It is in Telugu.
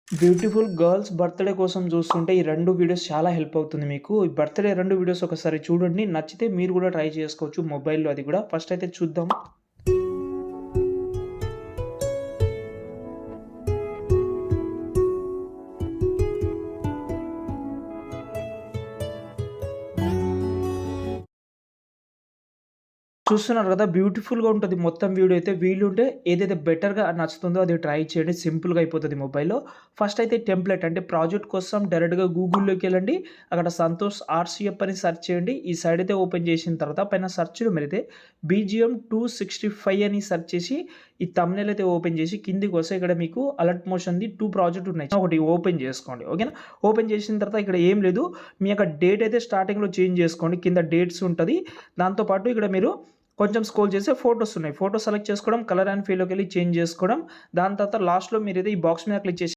బ్యూటిఫుల్ గర్ల్స్ బర్త్‌డే కోసం చూస్తుంటే ఈ 2 వీడియోస్ చాలా హెల్ప్ అవుతుంది మీకు. ఈ బర్త్‌డే 2 వీడియోస్ ఒకసారి చూడండి. నచ్చితే మీరు గూడా ట్రై చేసుకోవచ్చు మొబైల్‌లో అది గూడా. ఫస్ట్ అయితే చూద్దాం. చూస్తున్నారు గదా! బ్యూటిఫుల్‌గా ఉంటది మొత్తం వీడియో అయితే. వీలుంటే ఏదైతే బెటర్‌గా నచ్చుతుందో అది ట్రై చేయండి. సింపుల్‌గా అయిపోతది మొబైల్‌లో. ఫస్ట్ అయితే టెంప్లేట్ అంటే ప్రాజెక్ట్ కోసం డైరెక్ట్‌గా గూగుల్‌లోకెళ్ళండి. అక్కడ సంతోష్ ఆర్‌సీఎఫ్ అని సెర్చ్ చేయండి. ఈ సైడ్ అయితే ఓపెన్ చేసిన తర్వాత పైన సెర్చ్‌లో మీరైతే బీజీఎం 265 అని సెర్చ్ చేసి ఈ థంబ్‌నెయిల్ అయితే ఓపెన్ చేసి కిందికొస్తే ఇక్కడ మీకు అలర్ట్ మోషన్‌ది 2 ప్రాజెక్ట్ ఉన్నాయి. ఒకటి ఓపెన్ చేసుకోండి. ఓకేనా? ఓపెన్ చేసిన తర్వాత ఇక్కడ ఏం లేదు. మీ యొక్క డేట్ అయితే స్టార్టింగ్‌లో చేంజ్ చేసుకోండి. కింద డేట్స్ ఉంటది. దాంతో పాటు ఇక్కడ మీరు కొంచెం స్క్రోల్ చేస్తే ఫోటోస్ ఉన్నాయి. ఫోటో సెలెక్ట్ చేసుకోవడం, కలర్ అండ్ ఫీల్‌లోకెళ్ళి చేంజ్ చేసుకోవడం. దాని తర్వాత లాస్ట్‌లో మీరైతే ఈ బాక్స్ మీద క్లిక్ చేసి